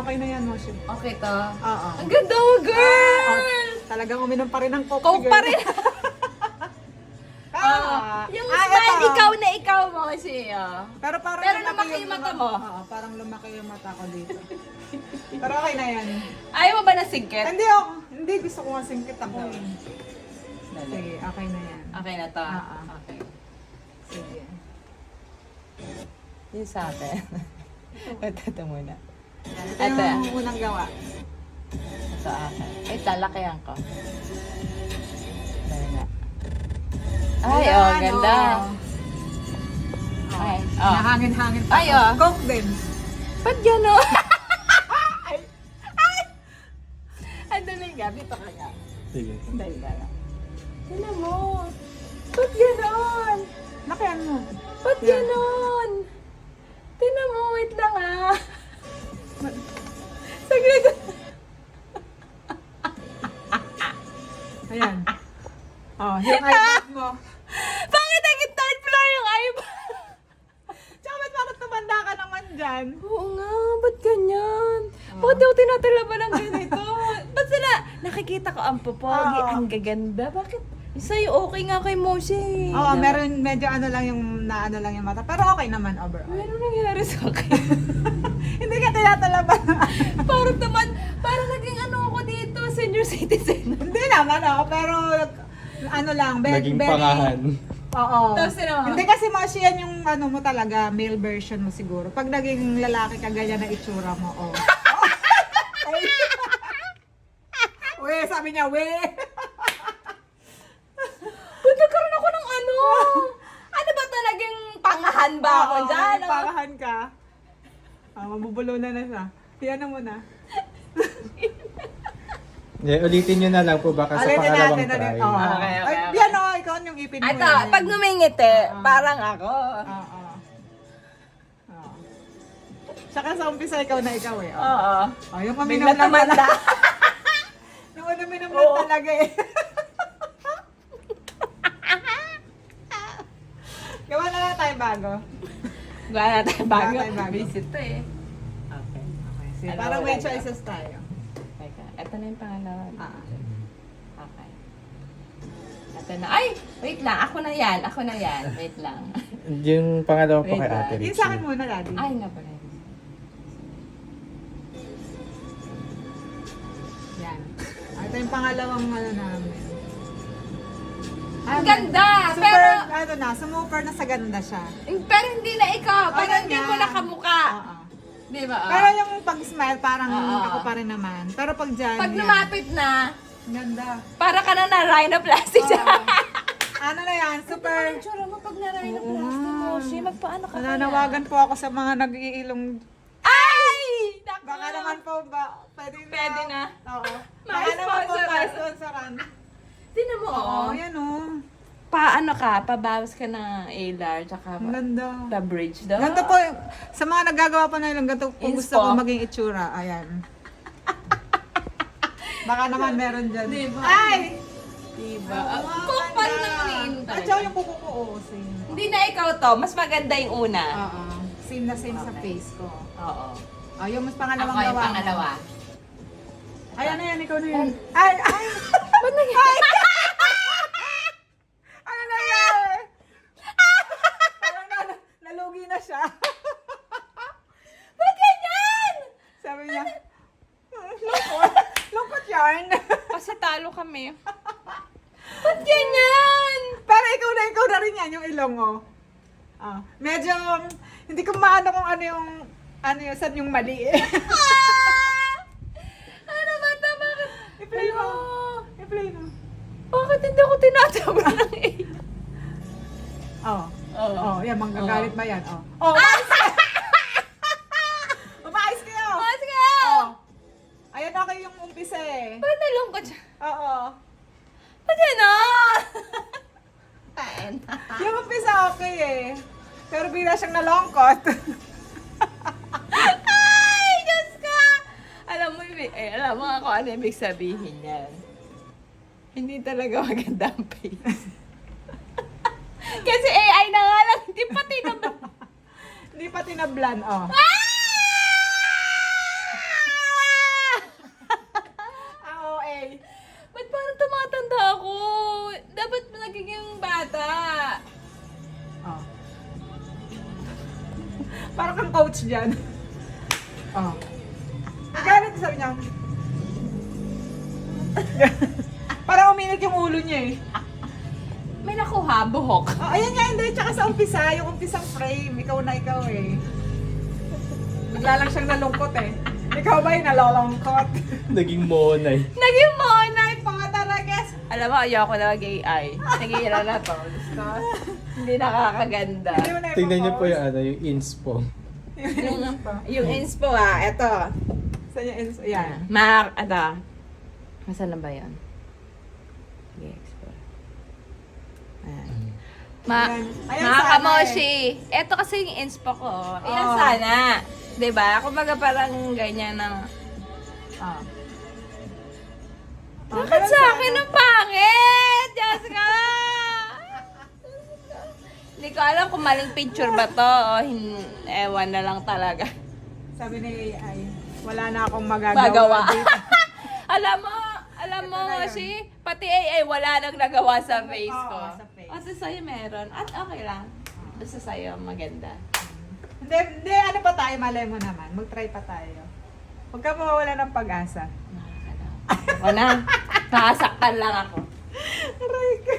okay na yan, Moshi. Okay to. Oo. Ang ganda mo, girl! Talagang uminom pa rin ng coke. Coke pa rin. Yung smile, eto. ikaw na ikaw mo kasi. Pero parang Pero lumaki yung mata mo. Oo, parang lumaki yung mata ko dito. Pero okay na yan. Ayaw mo ba na singkit? Hindi gusto ko nga singkit ako. Sige, okay na yan. Okay na to. Oo. Okay. Sige. Yung sa akin. Ito muna. Ito Ito. yung unang gawa. Ito akin. Ay, talakayan ko. Dahil nga. Ay, Ayan, oh, ganda. Oh. Ay, oh. Nahangin-hangin pa. Ay, oh. Coke din. Ba't gano'n? Ay! Ay! Andali nga, dito ka nga. Sige. Dahil ka lang. Tignan mo. Ba't gano'n? Lakihan mo. Ba't gano'n? Tignan mo, wait lang ah. Saglit. Ayan. Oh, yung eyebag mo. Bakit naging third floor yung eyeball? Tsaka ba't parang tumanda ka naman dyan? Oo nga, ba't ganyan? Bakit di ako tinatalaban ng ganito? Ba't sila? Nakikita ko ang popogi, Oo. ang gaganda. Bakit? Sa'yo okay nga kay Moshi. Oo, meron medyo ano lang yung naano lang yung mata. Pero okay naman overall. Ano nangyari sa akin? Hindi ka tinatalaban. Parang naman, parang naging ano ako dito, senior citizen. Hindi naman pero ano lang, Naging pangahan. Oo. Tapos sino? Hindi kasi Moshi yan yung ano mo talaga, male version mo siguro. Pag naging lalaki ka, ganyan na itsura mo. Oh. We, sabi niya, we. Ba't nagkaroon ako ng ano? Ano ba talagang pangahan ba ako Oo, dyan? naging pangahan ka. Mabubulo na siya. Yan na muna. Ulitin nyo na lang po baka sa Ulitin pangalawang natin try. ulit. Oo. Okay, okay, Ay, okay. yan o, ikaw yung ipin mo. Ito, yan. pag ngumingiti, parang ako. Oo. Oo. Tsaka sa umpisa ikaw na ikaw eh. Oo. Oo. Oh, yung Bigla uminom lang tumanda. Yung uminom lang Oo. talaga eh. Gawa na lang tayo bago. Gawa na tayo bago. Gawa tayo bago. Visit to eh. Okay. Sige, Ano, parang may wala. choices tayo. Teka, ito na yung pangalawa. Ah. Okay. Ito na. Ay! Wait lang. Ako na yan. Ako na yan. Wait lang. Yung pangalawa po Wait kay lang. Ate Yung sa akin Richie. muna, Daddy. Ay, nga pala. Yan. Ito yung pangalawang ano namin. Ang ganda! Super, Pero, ano na, sumupper na sa ganda siya. pero hindi na ikaw. Oh, Parang hindi ganyan. mo nakamuka. Oo. Di ba? Pero yung pag-smile, parang Oo. ako pa rin naman. Pero pag dyan, Pag yan. lumapit na, Ganda. para ka na rhinoplasty siya. Ano na yan, super... Ang tsura mo pag na-rhinoplasty Oo mo, nga. Shi, magpaano ka Nananawagan po ako sa mga nag-iilong... Ay! Naku! Baka naman po ba, pwede na. Pwede na. Oo. Baka naman po Ma-sponsoran. ma-sponsoran. Tingnan mo, Oo, oh. yan o. Paano ka? Pabawas ka ng A-lar, tsaka Ang ganda. pa-bridge daw. Ganito po, sa mga naggagawa po na ilang ganito po gusto Inspo. ko maging itsura. Ayan. Baka naman meron dyan. Diba? Ay! Diba? Oo, Kung paano ganda. naman At iintay. saka yung kuko ko, same. Hindi na ikaw to. Mas maganda yung una. Oo. Same na same sa Okay. face ko. Oo. Oh, yung mas pangalawang Ako yung gawa mo. pangalawa. Ay, ano yan? Ikaw na yan. Ay! Ay! Ba't nangyari? Ano nangyari? Parang nalugi na siya. Ba't ganyan? Sabi niya, lungkot. Lungkot yarn. Kasi talo kami. Ba't ganyan? Pero ikaw na rin yan, yung ilong, oh. Medyo, hindi ko maano kung ano yung, saan yung mali eh. Ano ba ito? Bakit? I-play mo. Ano? I-play mo. Bakit hindi ako tinatawag ng A? Oh. Oo. Oh, yan, manggagalit ba yan? Oh. Oh, umayos ka! Umayos kayo! Oh, sige! Oh. Ayan na kayo yung umpisa eh. Bakit nalungkot siya? Oo. Ba't gano'n? Kain. Yung umpisa okay eh. Pero bigla siyang nalungkot. Ay, Diyos ka! Alam mo, alam mo ako ano ibig sabihin yan. Hindi talaga maganda ang face. Kasi AI na nga lang, hindi pati na ba? Hindi pa tinablan, oh. Ah! Parang kang coach dyan. Oh. Nagalit sabi niya. Parang uminit yung ulo niya eh. May nakuha, buhok. Oh, ayan nga, hindi. Tsaka sa umpisa, yung umpisang frame, ikaw na ikaw eh. Bigla lang siyang nalungkot eh. Ikaw ba yung nalolongkot? Naging monay. Naging monay pa nga talaga. Alam mo, ayoko na mag-AI. Nagira na to. Gusto? Hindi nakakaganda. Hindi mo na Tingnan niyo po ipopost. yung ano, yung inspo. Yung inspo eto. Saan yung ins? Yan. Nasaan na ba yan? Sige, explore. Ayan. Ayan. Ayan Mga sana kamoshi, eto kasi yung inspo ko. Ayan Oh. sana. Diba? Kumbaga parang ganyan ng... Ah. Bakit sa akin ang pangit? Jessica! Hindi ko alam kung maling picture ba to o ewan na lang talaga. Sabi ni AI, wala na akong magagawa. Magawa. dito. alam mo Ito na yun. kasi pati AI wala nang nagawa sa face ko. Oo, sa face. Kasi sa'yo meron. At okay lang. Basta sa'yo maganda. Hindi, ano pa tayo, malay mo naman. Mag-try pa tayo. Huwag ka mawawala ng pag-asa. Ako na. Nakasaktan lang ako. Aray ka.